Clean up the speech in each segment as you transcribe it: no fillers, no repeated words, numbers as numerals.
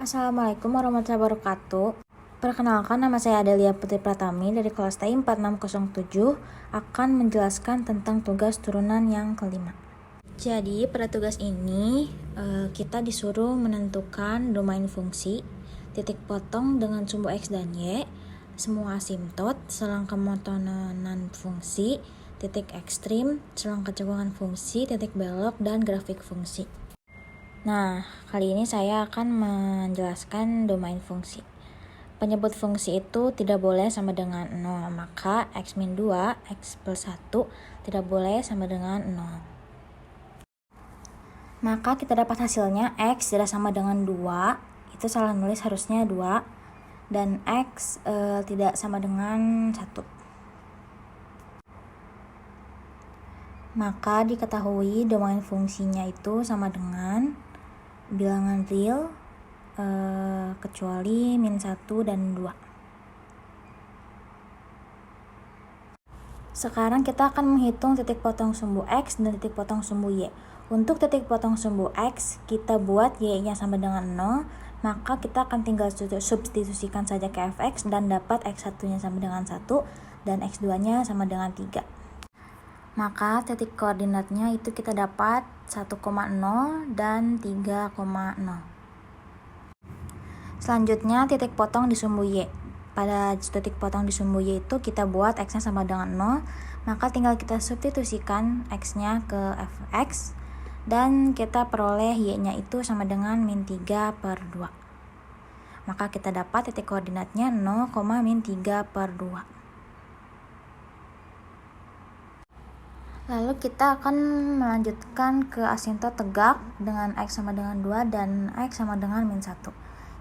Assalamualaikum warahmatullahi wabarakatuh. Perkenalkan, nama saya Adelia Putri Pratami dari kelas TI 4607 akan menjelaskan tentang tugas turunan yang kelima. Jadi pada tugas ini kita disuruh menentukan domain fungsi, titik potong dengan sumbu X dan Y, semua asimtot, selang kemonotonan fungsi, titik ekstrim, selang kecenderungan fungsi, titik belok, dan grafik fungsi. Nah, kali ini saya akan menjelaskan domain fungsi. Penyebut fungsi itu tidak boleh sama dengan 0, maka x-2, x plus 1 tidak boleh sama dengan 0. Maka kita dapat hasilnya x tidak sama dengan 2, itu salah nulis harusnya 2, dan x tidak sama dengan 1. Maka diketahui domain fungsinya itu sama dengan bilangan real kecuali -1 dan 2. Sekarang kita akan menghitung titik potong sumbu X dan titik potong sumbu Y. Untuk titik potong sumbu X, kita buat Y-nya sama dengan 0, maka kita akan tinggal substitusikan saja ke fx dan dapat x1-nya sama dengan 1 dan x2-nya sama dengan 3. Maka titik koordinatnya itu kita dapat 1,0 dan 3,0. Selanjutnya titik potong di sumbu Y. Pada titik potong di sumbu Y itu kita buat X-nya sama dengan 0, maka tinggal kita substitusikan X-nya ke fx dan kita peroleh Y-nya itu sama dengan -3/2. Maka kita dapat titik koordinatnya 0, -3/2. Lalu kita akan melanjutkan ke asimtot tegak dengan X sama dengan 2 dan X sama dengan -1.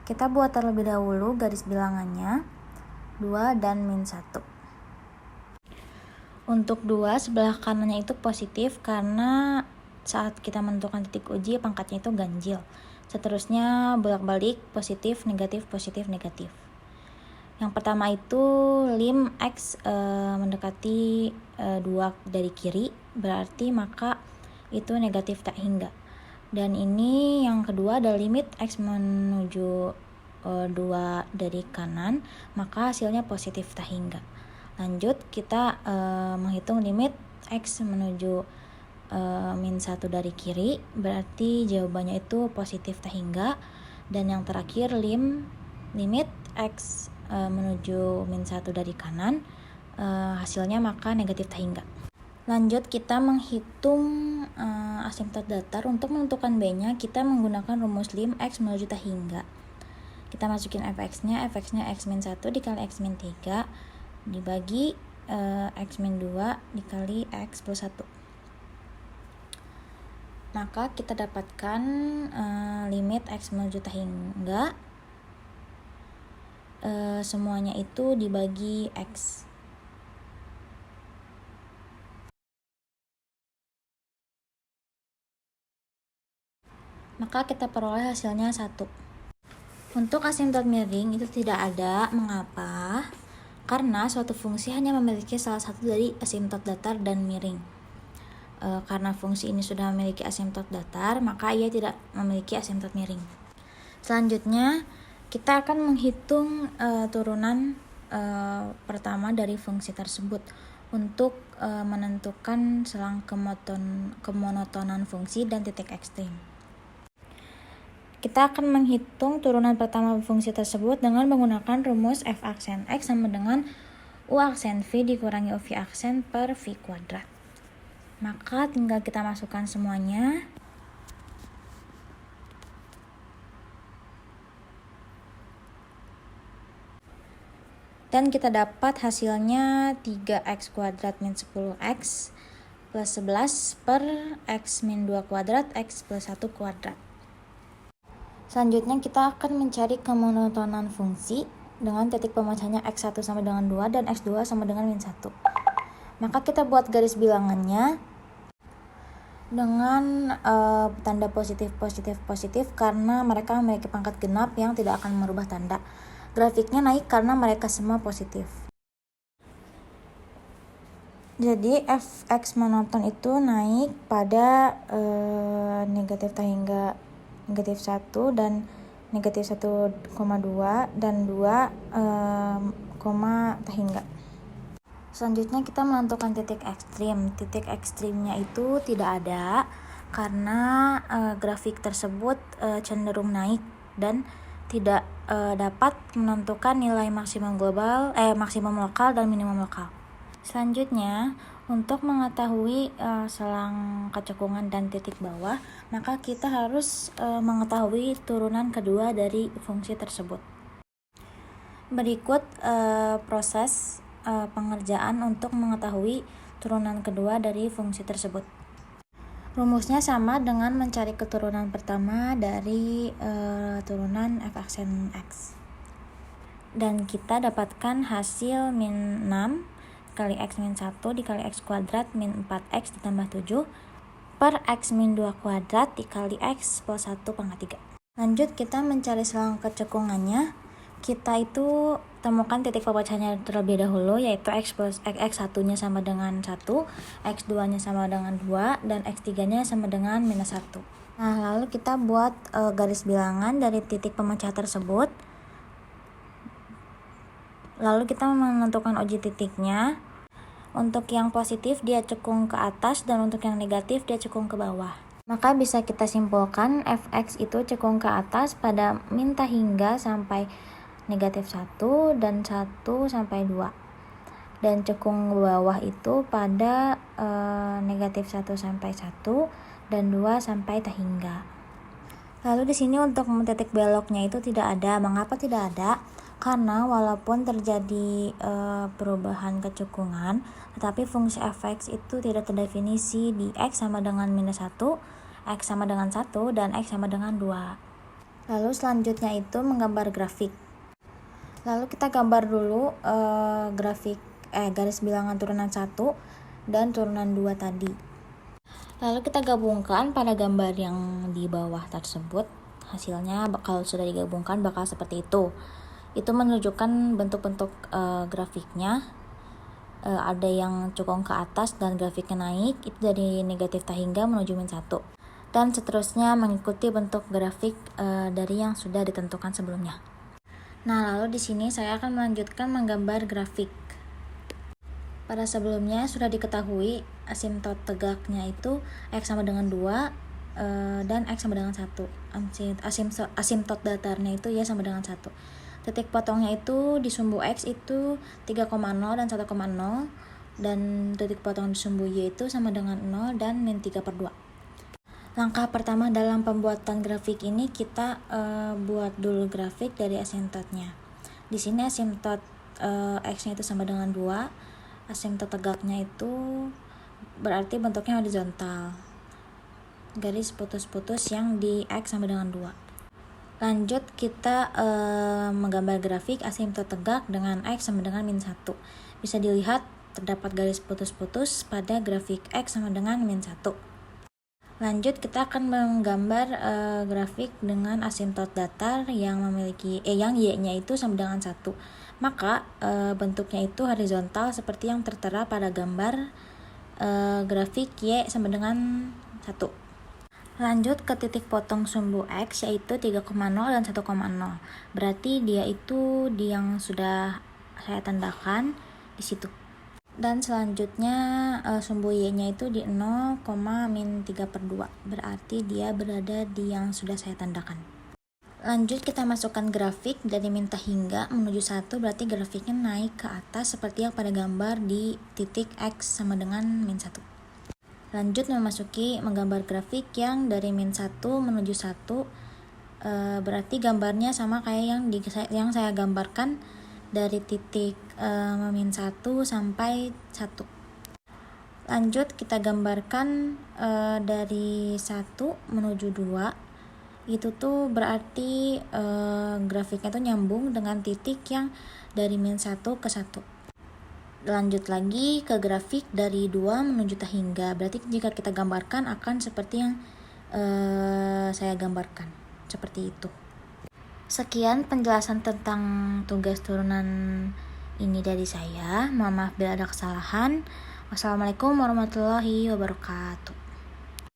Kita buat terlebih dahulu garis bilangannya 2 dan -1. Untuk 2 sebelah kanannya itu positif karena saat kita menentukan titik uji pangkatnya itu ganjil. Seterusnya bolak-balik positif, negatif, positif, negatif. Yang pertama itu lim X mendekati 2 dari kiri, berarti maka itu negatif tak hingga. Dan ini yang kedua ada limit X menuju 2 dari kanan, maka hasilnya positif tak hingga. Lanjut kita menghitung limit X menuju -1 dari kiri, berarti jawabannya itu positif tak hingga. Dan yang terakhir limit X menuju -1 dari kanan, hasilnya maka negatif tak hingga. Lanjut kita menghitung asimtot datar. Untuk menentukan B-nya kita menggunakan rumus lim X menuju tak hingga. Kita masukin fx-nya x-1 dikali x-3 dibagi x-2 dikali x plus 1. Maka kita dapatkan limit X menuju tak hingga semuanya itu dibagi X. Maka kita peroleh hasilnya 1. Untuk asimtot miring itu tidak ada. Mengapa? Karena suatu fungsi hanya memiliki salah satu dari asimtot datar dan miring. Karena fungsi ini sudah memiliki asimtot datar, maka ia tidak memiliki asimtot miring. Selanjutnya kita akan menghitung turunan pertama dari fungsi tersebut untuk menentukan selang kemonotonan fungsi dan titik ekstrim. Kita akan menghitung turunan pertama fungsi tersebut dengan menggunakan rumus f aksen X sama dengan U aksen V dikurangi UV aksen per V kuadrat. Maka tinggal kita masukkan semuanya. Dan kita dapat hasilnya 3x kuadrat min 10x plus 11 per x min 2 kuadrat x plus 1 kuadrat. Selanjutnya kita akan mencari kemonotonan fungsi dengan titik pemecahnya x1 sama dengan 2 dan x2 sama dengan -1. Maka kita buat garis bilangannya dengan tanda positif karena mereka memiliki pangkat genap yang tidak akan merubah tanda. Grafiknya naik karena mereka semua positif. Jadi fx monoton itu naik pada negatif tak hingga -1 dan negatif 1,2 dan 2, koma hingga. Selanjutnya kita menentukan titik ekstrim. Titik ekstrimnya itu tidak ada karena grafik tersebut cenderung naik dan tidak dapat menentukan nilai maksimum global, maksimum lokal dan minimum lokal. Selanjutnya, untuk mengetahui selang kecekungan dan titik bawah, maka kita harus mengetahui turunan kedua dari fungsi tersebut. Berikut proses pengerjaan untuk mengetahui turunan kedua dari fungsi tersebut. Rumusnya sama dengan mencari keturunan pertama dari turunan f(x) sin x. Dan kita dapatkan hasil min 6 kali x min 1 dikali x kuadrat min 4x ditambah 7 per x min 2 kuadrat dikali x plus 1 pangkat 3. Lanjut kita mencari selang kecekungannya. Kita itu temukan titik pemecahannya terlebih dahulu, yaitu x1-nya sama dengan 1, x2-nya sama dengan 2, dan x3-nya sama dengan minus 1. Nah, lalu kita buat garis bilangan dari titik pemecah tersebut. Lalu kita menentukan uji titiknya. Untuk yang positif dia cekung ke atas dan untuk yang negatif dia cekung ke bawah. Maka bisa kita simpulkan fx itu cekung ke atas pada min hingga sampai negatif 1 dan 1 sampai 2. Dan cekung bawah itu pada negatif 1 sampai 1 dan 2 sampai hingga. Lalu di sini untuk titik beloknya itu tidak ada. Mengapa tidak ada? Karena walaupun terjadi perubahan kecekungan, tetapi fungsi fx itu tidak terdefinisi di x sama dengan minus 1, x sama dengan 1, dan x sama dengan 2. Lalu selanjutnya itu menggambar grafik. Lalu kita gambar dulu grafik garis bilangan turunan 1 dan turunan 2 tadi. Lalu kita gabungkan pada gambar yang di bawah tersebut. Hasilnya kalau sudah digabungkan bakal seperti itu. Itu menunjukkan bentuk-bentuk grafiknya. Ada yang cekung ke atas dan grafiknya naik, itu dari negatif hingga menuju min 1. Dan seterusnya mengikuti bentuk grafik dari yang sudah ditentukan sebelumnya. Nah, lalu di sini saya akan melanjutkan menggambar grafik. Pada sebelumnya sudah diketahui asimtot tegaknya itu x sama dengan 2 dan x sama dengan 1. Asimtot datarnya itu y sama dengan 1. Titik potongnya itu di sumbu x itu 3,0 dan 1,0 dan titik potong di sumbu y itu sama dengan 0 dan min 3/2. Langkah pertama dalam pembuatan grafik ini kita buat dulu grafik dari asimtotnya. Di sini asimtot x-nya itu sama dengan 2. Asimtot tegaknya itu berarti bentuknya horizontal. Garis putus-putus yang di x sama dengan 2. Lanjut kita menggambar grafik asimtot tegak dengan x sama dengan min 1. Bisa dilihat terdapat garis putus-putus pada grafik x sama dengan min 1. Lanjut kita akan menggambar grafik dengan asimtot datar yang memiliki yang y-nya itu sama dengan 1. Maka bentuknya itu horizontal seperti yang tertera pada gambar grafik y sama dengan 1. Lanjut ke titik potong sumbu x yaitu 3,0 dan 1,0. Berarti dia itu yang sudah saya tandakan di situ. Dan selanjutnya sumbu y-nya itu di 0, min 3/2. Berarti dia berada di yang sudah saya tandakan. Lanjut kita masukkan grafik dari min hingga menuju 1, berarti grafiknya naik ke atas seperti yang pada gambar di titik x sama dengan min 1. Lanjut menggambar grafik yang dari min 1 menuju 1, berarti gambarnya sama kayak yang saya gambarkan dari titik min 1 sampai 1. Lanjut kita gambarkan dari 1 menuju 2. Itu tuh berarti grafiknya tuh nyambung dengan titik yang dari min 1 ke 1. Lanjut lagi ke grafik dari 2 menuju hingga. Berarti jika kita gambarkan akan seperti yang saya gambarkan. Seperti itu. Sekian penjelasan tentang tugas turunan ini dari saya. Mohon maaf bila ada kesalahan. Wassalamualaikum warahmatullahi wabarakatuh.